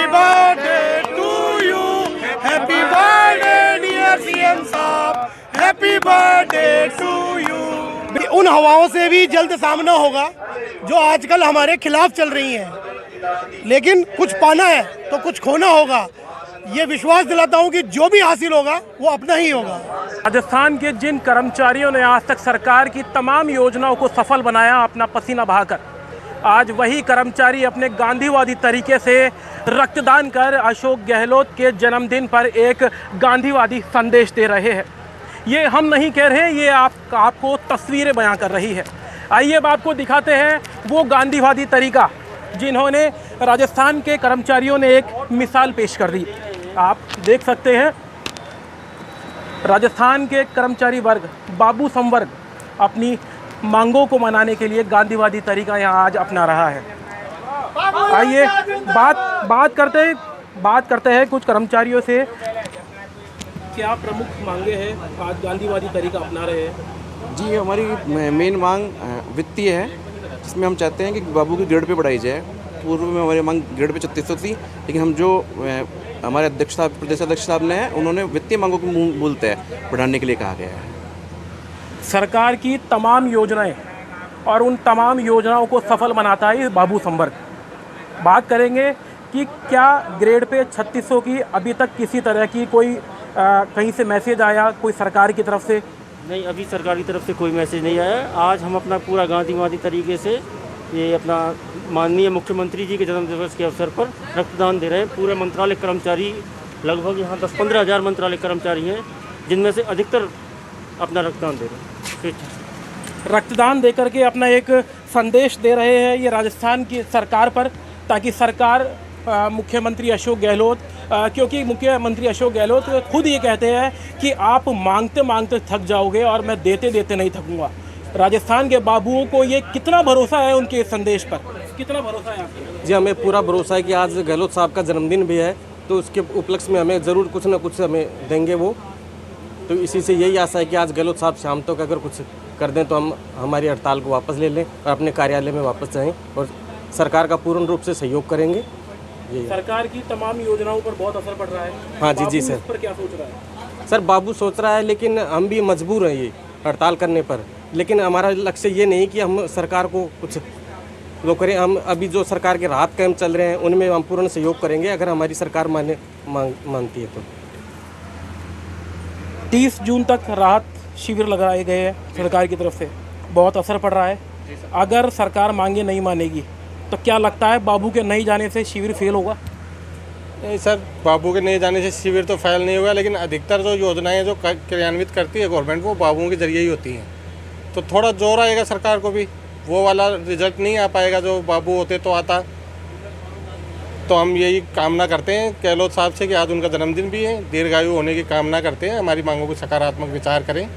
Happy birthday to you, happy birthday dear CM साहब, happy birthday to you. उन हवाओं से भी जल्द सामना होगा जो आजकल हमारे खिलाफ चल रही हैं, लेकिन कुछ पाना है तो कुछ खोना होगा। ये विश्वास दिलाता हूँ कि जो भी हासिल होगा वो अपना ही होगा। राजस्थान के जिन कर्मचारियों ने आज तक सरकार की तमाम योजनाओं को सफल बनाया अपना पसीना बहाकर, आज वही कर्मचारी अपने गांधीवादी तरीके से रक्तदान कर अशोक गहलोत के जन्मदिन पर एक गांधीवादी संदेश दे रहे हैं। ये हम नहीं कह रहे, ये आपको तस्वीरें बयां कर रही है। आइए अब आपको दिखाते हैं वो गांधीवादी तरीका जिन्होंने राजस्थान के कर्मचारियों ने एक मिसाल पेश कर दी। आप देख सकते हैं राजस्थान के कर्मचारी वर्ग, बाबू संवर्ग अपनी मांगों को मनाने के लिए गांधीवादी तरीका यहाँ आज अपना रहा है। आइए बात करते हैं कुछ कर्मचारियों से। क्या प्रमुख मांगे हैं आज गांधीवादी तरीका अपना रहे हैं? जी, हमारी मेन मांग वित्तीय है, जिसमें हम चाहते हैं कि बाबू की ग्रेड पे बढ़ाई जाए। पूर्व में हमारी मांग ग्रेड पे 3600 थी, लेकिन हम जो हमारे अध्यक्ष साहब, प्रदेश अध्यक्ष साहब ने उन्होंने वित्तीय मांगों को बोलते हैं बढ़ाने के लिए कहा गया है। सरकार की तमाम योजनाएं और उन तमाम योजनाओं को सफल बनाता है बाबू संवर्ग। बात करेंगे कि क्या ग्रेड पे 3600 की अभी तक किसी तरह की कोई कहीं से मैसेज आया कोई सरकार की तरफ से? नहीं, अभी सरकार की तरफ से कोई मैसेज नहीं आया। आज हम अपना पूरा गांधीवादी तरीके से ये अपना माननीय मुख्यमंत्री जी के जन्मदिवस के अवसर पर रक्तदान दे रहे हैं। पूरे मंत्रालय कर्मचारी, लगभग यहाँ 10-15 हज़ार मंत्रालय कर्मचारी हैं, जिनमें से अधिकतर अपना रक्तदान दे रहे हैं। रक्तदान देकर के अपना एक संदेश दे रहे हैं ये राजस्थान की सरकार पर, ताकि सरकार मुख्यमंत्री अशोक गहलोत, क्योंकि मुख्यमंत्री अशोक गहलोत खुद ये कहते हैं कि आप मांगते मांगते थक जाओगे और मैं देते देते नहीं थकूंगा। राजस्थान के बाबुओं को ये कितना भरोसा है उनके इस संदेश पर? कितना भरोसा है आपको? जी, हमें पूरा भरोसा है कि आज गहलोत साहब का जन्मदिन भी है, तो उसके उपलक्ष्य में हमें ज़रूर कुछ ना कुछ हमें देंगे वो। तो इसी से यही आशा है कि आज गहलोत साहब शाम तक अगर कुछ कर दें तो हम हमारी हड़ताल को वापस ले लें और अपने कार्यालय में वापस जाएँ और सरकार का पूर्ण रूप से सहयोग करेंगे। सरकार की तमाम योजनाओं पर बहुत असर पड़ रहा है। हाँ जी सर। इस पर क्या सोच रहा है? सर, बाबू सोच रहा है, लेकिन हम भी मजबूर हैं ये हड़ताल करने पर। लेकिन हमारा लक्ष्य ये नहीं कि हम सरकार को कुछ वो करें। हम अभी जो सरकार के राहत कैंप चल रहे हैं उनमें हम पूर्ण सहयोग करेंगे अगर हमारी सरकार मानती है तो। 30 जून तक राहत शिविर लगाए गए हैं सरकार की तरफ से, बहुत असर पड़ रहा है। अगर सरकार मांगे नहीं मानेगी तो क्या लगता है बाबू के नहीं जाने से शिविर फेल होगा? नहीं सर, बाबू के नहीं जाने से शिविर तो फेल नहीं होगा, लेकिन अधिकतर जो योजनाएं जो क्रियान्वित करती है गवर्नमेंट वो बाबुओं के जरिए ही होती हैं। तो थोड़ा जोर आएगा सरकार को भी, वो वाला रिजल्ट नहीं आ पाएगा जो बाबू होते तो आता। तो हम यही कामना करते हैं गहलोत साहब से कि आज उनका जन्मदिन भी है, दीर्घायु होने की कामना करते हैं। हमारी मांगों को सकारात्मक विचार करें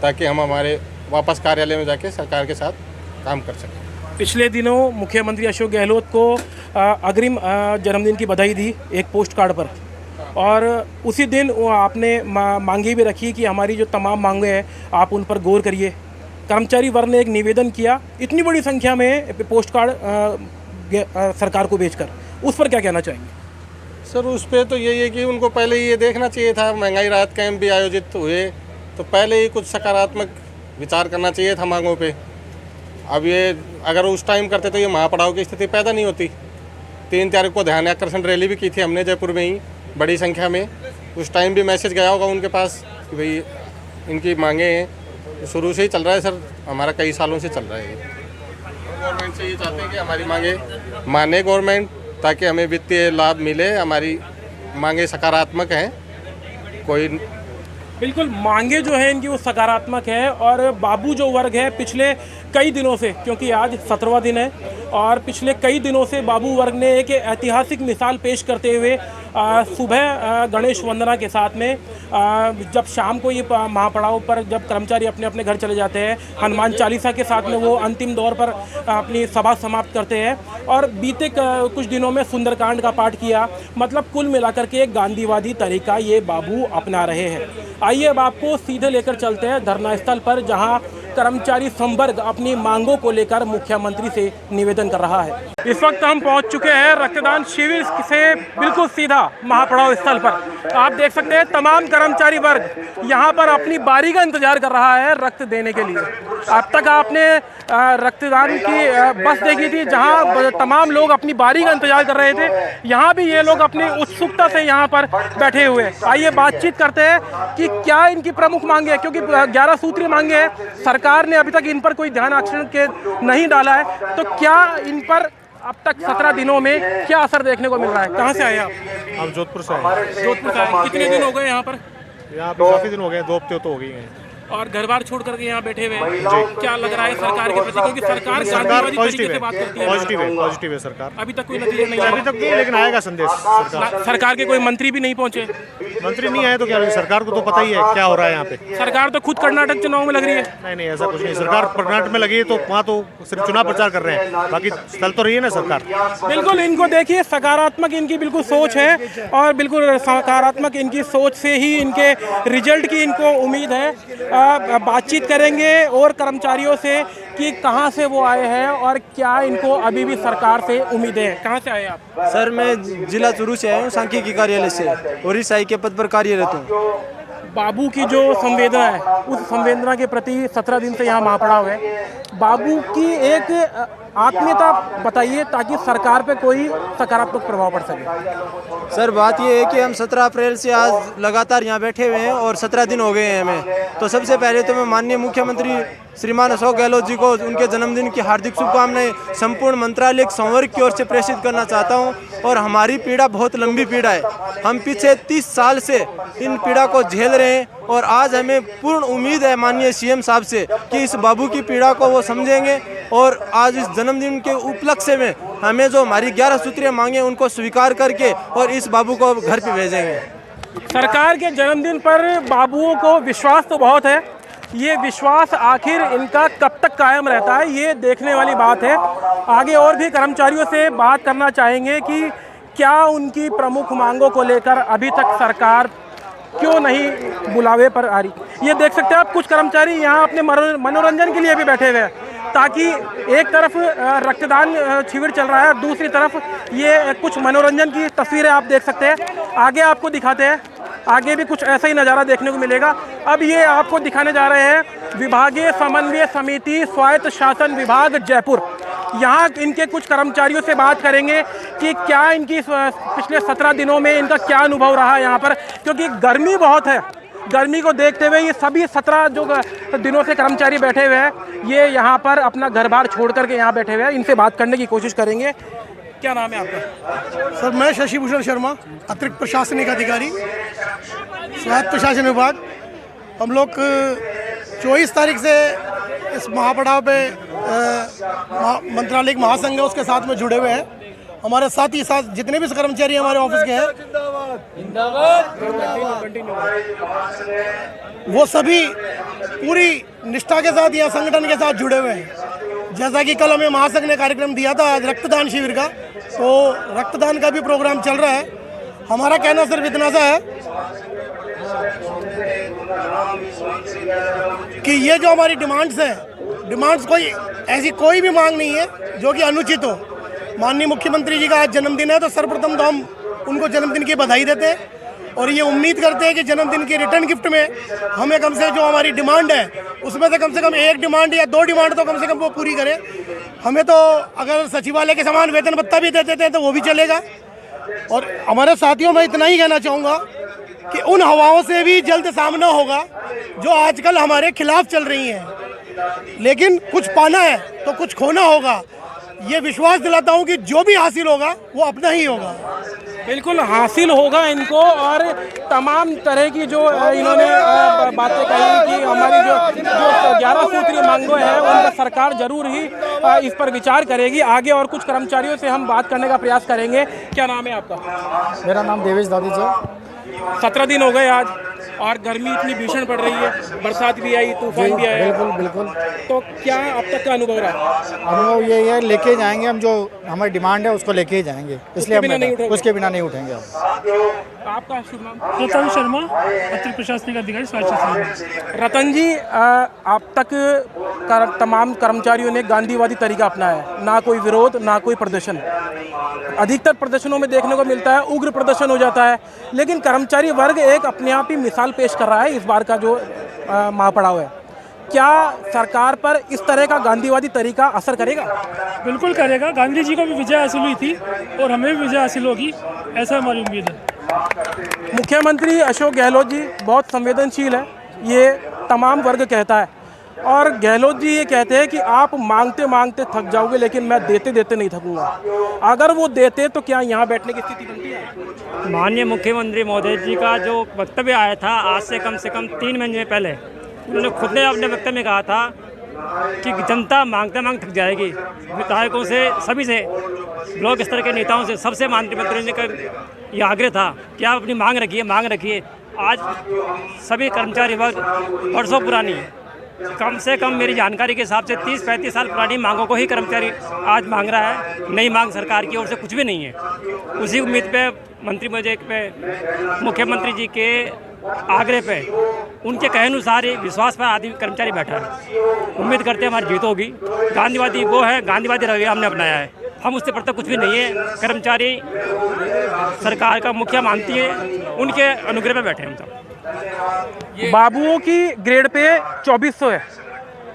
ताकि हम हमारे वापस कार्यालय में जाके सरकार के साथ काम कर सकें। पिछले दिनों मुख्यमंत्री अशोक गहलोत को अग्रिम जन्मदिन की बधाई दी एक पोस्ट कार्ड पर, और उसी दिन आपने मांगी भी रखी कि हमारी जो तमाम मांगे हैं आप उन पर गौर करिए। कर्मचारी वर्ग ने एक निवेदन किया इतनी बड़ी संख्या में पोस्ट कार्ड सरकार को भेजकर, उस पर क्या कहना चाहेंगे? सर, उस पर तो यही है कि उनको पहले ये देखना चाहिए था। महंगाई राहत कैंप भी आयोजित हुए तो पहले ही कुछ सकारात्मक विचार करना चाहिए था मांगों पे। अब ये अगर उस टाइम करते तो ये महापड़ाव की स्थिति पैदा नहीं होती। 3 तारीख को ध्यान आकर्षण रैली भी की थी हमने जयपुर में ही बड़ी संख्या में। उस टाइम भी मैसेज गया होगा उनके पास कि भाई इनकी मांगे हैं। शुरू से ही चल रहा है सर, हमारा कई सालों से चल रहा है। गवर्नमेंट से ये चाहते हैं कि हमारी मांगे माने गवर्नमेंट, ताकि हमें वित्तीय लाभ मिले। हमारी मांगे सकारात्मक हैं। कोई बिल्कुल मांगे जो है इनकी वो सकारात्मक है। और बाबू जो वर्ग है पिछले कई दिनों से, क्योंकि आज 17वां दिन है, और पिछले कई दिनों से बाबू वर्ग ने एक ऐतिहासिक मिसाल पेश करते हुए सुबह गणेश वंदना के साथ में जब शाम को ये महापड़ाव पर जब कर्मचारी अपने अपने घर चले जाते हैं, हनुमान चालीसा के साथ में वो अंतिम दौर पर अपनी सभा समाप्त करते हैं। और बीते कुछ दिनों में सुंदरकांड का पाठ किया। मतलब कुल मिलाकर के एक गांधीवादी तरीका ये बाबू अपना रहे हैं। आइए अब आपको सीधे लेकर चलते हैं धरना स्थल पर, जहां कर्मचारी संवर्ग अपनी मांगों को लेकर मुख्यमंत्री से निवेदन कर रहा है। इस वक्त हम पहुंच चुके हैं रक्तदान शिविर से बिल्कुल सीधा महापड़ाव स्थल पर। आप देख सकते हैं तमाम कर्मचारी वर्ग यहां पर अपनी बारी का इंतजार कर रहा है रक्त देने के लिए। अब तक आपने रक्तदान की बस देखी थी जहां तमाम लोग अपनी बारी का इंतजार कर रहे थे। यहां भी ये लोग अपनी उत्सुकता से यहां पर बैठे हुए। आइए बातचीत करते हैं कि क्या इनकी प्रमुख मांगे है, क्योंकि 11 सूत्रीय मांगे हैं। सरकार ने अभी तक इन पर कोई ध्यान आकर्षण के नहीं डाला है, तो क्या इन पर अब तक 17 दिनों में क्या असर देखने को मिल रहा है? कहाँ से आए आप? हम जोधपुर से आए। जोधपुर से आए। कितने दिन हो गए यहाँ पर? यहाँ पे काफ़ी दिन हो गए, 2 हफ्ते तो हो गए हैं। और घर बार छोड़ करके यहाँ बैठे हुए हैं। क्या लग रहा है सरकार के प्रति, क्योंकि सरकार गांधीवादी तरीके से बात करती है? पॉजिटिव है सरकार। अभी तक कोई नतीजा नहीं अभी तक नहीं, लेकिन आएगा संदेश। सरकार के कोई मंत्री भी नहीं पहुंचे? मंत्री नहीं आए तो क्या, सरकार को तो पता ही है क्या हो रहा है यहाँ पे। सरकार तो खुद कर्नाटक चुनाव में लग रही है। नहीं, ऐसा कुछ नहीं। सरकार कर्नाटक में लगी है तो वहाँ तो सिर्फ चुनाव प्रचार कर रहे हैं, बाकी चल तो रही है ना सरकार। बिल्कुल, इनको देखिए, सकारात्मक इनकी बिल्कुल सोच है और बिल्कुल सकारात्मक इनकी सोच से ही इनके रिजल्ट की इनको उम्मीद है। बातचीत करेंगे और कर्मचारियों से कि कहां से वो आए हैं और क्या इनको अभी भी सरकार से उम्मीदें हैं। कहां से आए आप? सर, मैं जिला चूरू से आया हूँ, सांख्यिकी कार्यालय से, और ईसाई के पद पर कार्यरत हूँ। बाबू की जो संवेदना है, उस संवेदना के प्रति 17 दिन से यहाँ महापड़ाव है। बाबू की एक आत्मीयता बताइए ताकि सरकार पे कोई सकारात्मक प्रभाव पड़ सके। सर, बात ये है कि हम 17 अप्रैल से आज लगातार यहाँ बैठे हुए हैं और 17 दिन हो गए हैं हमें। तो सबसे पहले तो मैं माननीय मुख्यमंत्री श्रीमान अशोक गहलोत जी को उनके जन्मदिन की हार्दिक शुभकामनाएं संपूर्ण मंत्रालय संवर्ग की ओर से प्रेषित करना चाहता हूं। और हमारी पीड़ा बहुत लंबी पीड़ा है, हम पीछे 30 साल से इन पीड़ा को झेल रहे हैं और आज हमें पूर्ण उम्मीद है माननीय सीएम साहब से कि इस बाबू की पीड़ा को वो समझेंगे और आज इस जन्मदिन के उपलक्ष्य में हमें जो हमारी 11 सूत्रीय मांगे उनको स्वीकार करके और इस बाबू को घर पे भेजेंगे। सरकार के जन्मदिन पर बाबुओं को विश्वास तो बहुत है, ये विश्वास आखिर इनका कब तक कायम रहता है ये देखने वाली बात है। आगे और भी कर्मचारियों से बात करना चाहेंगे कि क्या उनकी प्रमुख मांगों को लेकर अभी तक सरकार क्यों नहीं बुलावे पर आ रही। ये देख सकते हैं आप, कुछ कर्मचारी यहाँ अपने मनोरंजन के लिए भी बैठे हुए हैं, ताकि एक तरफ रक्तदान शिविर चल रहा है और दूसरी तरफ ये कुछ मनोरंजन की तस्वीरें आप देख सकते हैं। आगे आपको दिखाते हैं, आगे भी कुछ ऐसा ही नज़ारा देखने को मिलेगा। अब ये आपको दिखाने जा रहे हैं विभागीय समन्वय समिति स्वायत्त शासन विभाग जयपुर। यहाँ इनके कुछ कर्मचारियों से बात करेंगे कि क्या इनकी पिछले 17 दिनों में इनका क्या अनुभव रहा यहाँ पर, क्योंकि गर्मी बहुत है। गर्मी को देखते हुए ये सभी 17 जो दिनों से कर्मचारी बैठे हुए हैं, ये यहाँ पर अपना घर बार छोड़ करके यहाँ बैठे हुए हैं। इनसे बात करने की कोशिश करेंगे। क्या नाम है आपका? सर, मैं शशि भूषण शर्मा, अतिरिक्त प्रशासनिक अधिकारी, स्वायत्त प्रशासन विभाग। हम लोग 24 तारीख से इस महापड़ाव पे मंत्रालय महासंघ है उसके साथ में जुड़े हुए हैं। हमारे साथ ही साथ जितने भी कर्मचारी हमारे ऑफिस के हैं, वो सभी पूरी निष्ठा के साथ या संगठन के साथ जुड़े हुए हैं। जैसा कि कल हमें महासंघ ने कार्यक्रम दिया था आज रक्तदान शिविर का, तो रक्तदान का भी प्रोग्राम चल रहा है। हमारा कहना सिर्फ इतना सा है कि ये जो हमारी डिमांड्स हैं, डिमांड्स ऐसी कोई भी मांग नहीं है जो कि अनुचित हो। माननीय मुख्यमंत्री जी का आज जन्मदिन है, तो सर्वप्रथम तो हम उनको जन्मदिन की बधाई देते हैं और ये उम्मीद करते हैं कि जन्मदिन की रिटर्न गिफ्ट में हमें कम से जो हमारी डिमांड है उसमें से कम 1 डिमांड या 2 डिमांड तो कम से कम वो पूरी करें। हमें तो अगर सचिवालय के समान वेतन भत्ता भी दे देते हैं तो वो भी चलेगा। और हमारे साथियों में इतना ही कहना चाहूँगा कि उन हवाओं से भी जल्द सामना होगा जो आजकल हमारे खिलाफ चल रही हैं, लेकिन कुछ पाना है तो कुछ खोना होगा। ये विश्वास दिलाता हूँ कि जो भी हासिल होगा वो अपना ही होगा। बिल्कुल हासिल होगा इनको। और तमाम तरह की जो इन्होंने बातें कही कि हमारी जो 11 सूत्रीय मांगों हैं उनका सरकार जरूर ही इस पर विचार करेगी। आगे और कुछ कर्मचारियों से हम बात करने का प्रयास करेंगे। क्या नाम है आपका? मेरा नाम देवेश दादीज है। 17 दिन हो गए आज और गर्मी इतनी भीषण पड़ रही है, बरसात भी आई, तूफान भी आया। बिल्कुल बिल्कुल। तो क्या अब तक का अनुभव रहा? अनुभव यही है, लेके जाएंगे हम, जो हमारी डिमांड है उसको लेके ही जाएंगे, इसलिए उसके बिना नहीं उठेंगे हम। आपका शुभ नाम? रतन शर्मा, अतिरिक्त प्रशासनिक अधिकारी स्वास्थ्य सेवा। रतन जी, आप तक तमाम कर्मचारियों ने गांधीवादी तरीका अपनाया है, ना कोई विरोध ना कोई प्रदर्शन। अधिकतर प्रदर्शनों में देखने को मिलता है उग्र प्रदर्शन हो जाता है, लेकिन कर्मचारी वर्ग एक अपने आप ही मिसाल पेश कर रहा है इस बार का जो महापड़ाव है। क्या सरकार पर इस तरह का गांधीवादी तरीका असर करेगा? बिल्कुल करेगा। गांधी जी को भी विजय हासिल हुई थी और हमें भी विजय हासिल होगी, ऐसा हमारी उम्मीद है। मुख्यमंत्री अशोक गहलोत जी बहुत संवेदनशील है, ये तमाम वर्ग कहता है, और गहलोत जी ये कहते हैं कि आप मांगते मांगते थक जाओगे, लेकिन मैं देते देते नहीं थकूंगा। अगर वो देते तो क्या यहाँ बैठने की स्थिति बनती है? माननीय मुख्यमंत्री महोदय जी का जो वक्तव्य आया था आज से कम 3 महीने पहले, उन्होंने खुद ने अपने वक्तव्य में कहा था कि जनता मांगते मांगते थक जाएगी। विधायकों से, सभी से, ब्लॉक स्तर के नेताओं से, सबसे मंत्री ने यह आग्रह था कि आप अपनी मांग रखिए। आज सभी कर्मचारी वर्ग वर्षों पुरानी, कम से कम मेरी जानकारी के हिसाब से 30-35 साल पुरानी मांगों को ही कर्मचारी आज मांग रहा है। नई मांग सरकार की ओर से कुछ भी नहीं है। उसी उम्मीद पे मंत्री महोदय पे, मुख्यमंत्री जी के आग्रह पे, उनके कहे अनुसार ही विश्वास पर आदमी कर्मचारी बैठा है। उम्मीद करते हैं हमारी जीत होगी। गांधीवादी वो है, गांधीवादी रवैया हमने अपनाया है, हम उससे पड़ता कुछ भी नहीं है। कर्मचारी सरकार का मुखिया मानती है, उनके अनुग्रह पे बैठे हैं हम सब। बाबुओं की ग्रेड पे 2400 है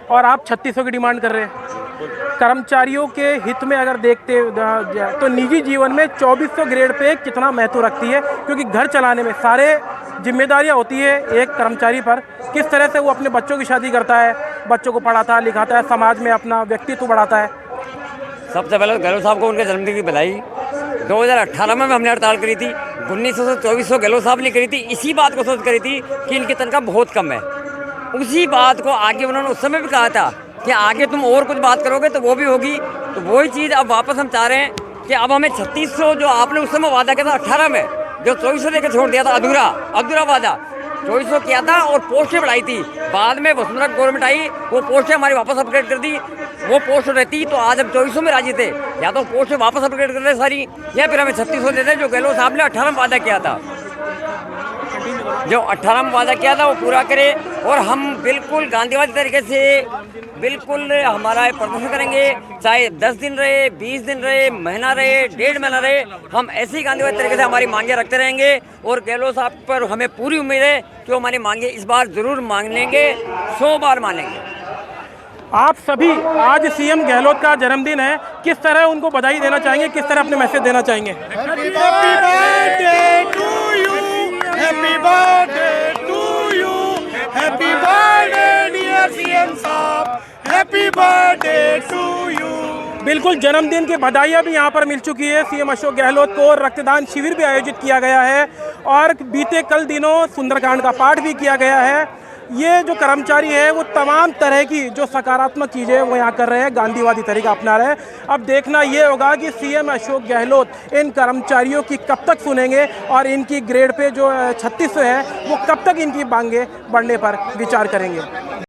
और आप 3600 की डिमांड कर रहे हैं। कर्मचारियों के हित में अगर देखते तो निजी जीवन में 2400 ग्रेड पे कितना महत्व रखती है, क्योंकि घर चलाने में सारे जिम्मेदारियां होती है एक कर्मचारी पर। किस तरह से वो अपने बच्चों की शादी करता है, बच्चों को पढ़ाता लिखाता है, समाज में अपना व्यक्तित्व बढ़ाता है। सबसे पहले गहलोत साहब को उनके जन्मदिन की बधाई। 2018 में हमने हड़ताल करी थी, 1900 से 2400 गहलोत साहब ने करी थी। इसी बात को सोच करी थी कि इनकी तनख्वाह बहुत कम है। उसी बात को आगे उन्होंने उस समय भी कहा था कि आगे तुम और कुछ बात करोगे तो वो भी होगी। तो वही चीज़ अब वापस हम चाह रहे हैं कि अब हमें 3600 जो आपने उस समय वादा किया था 18 में, जो 2400 देकर छोड़ दिया था, अधूरा वादा 2400 किया था और पोस्टें बढ़ाई थी। बाद में वसुंधरा गवर्नमेंट आई, वो पोस्टें हमारी वापस अपग्रेड कर दी। वो पोस्ट रहती तो आज हम 2400 में राजी थे। या तो पोस्टें वापस अपग्रेड कर रहे सारी, या फिर हमें 3600 देते जो गहलोत साहब ने 18 में वादा किया था। जो 18 में वादा किया था वो पूरा करे, और हम बिल्कुल गांधीवादी तरीके से बिल्कुल हमारा प्रदर्शन करेंगे, चाहे 10 दिन रहे, 20 दिन रहे, महीना रहे, 1.5 महीना रहे, हम ऐसी गांधीवादी तरीके से हमारी मांगे रखते रहेंगे। और गहलोत साहब पर हमें पूरी उम्मीद है कि वो हमारी मांगे इस बार ज़रूर मान लेंगे, 100 बार मानेंगे। आप सभी, आज सीएम गहलोत का जन्मदिन है, किस तरह उनको बधाई देना चाहेंगे, किस तरह अपने मैसेज देना चाहेंगे? Happy birthday to you, happy birthday to you, happy birthday dear CM साहब, हैप्पी बर्थडे टू यू। बिल्कुल, जन्मदिन की बधाइयाँ भी यहाँ पर मिल चुकी है सीएम अशोक गहलोत को। रक्तदान शिविर भी आयोजित किया गया है और बीते कल दिनों सुंदरकांड का पाठ भी किया गया है। ये जो कर्मचारी है वो तमाम तरह की जो सकारात्मक चीज़ें वो यहाँ कर रहे हैं, गांधीवादी तरीका अपना रहे हैं। अब देखना ये होगा कि सीएम अशोक गहलोत इन कर्मचारियों की कब तक सुनेंगे और इनकी ग्रेड पे जो 3600 है वो कब तक इनकी मांगे बढ़ने पर विचार करेंगे।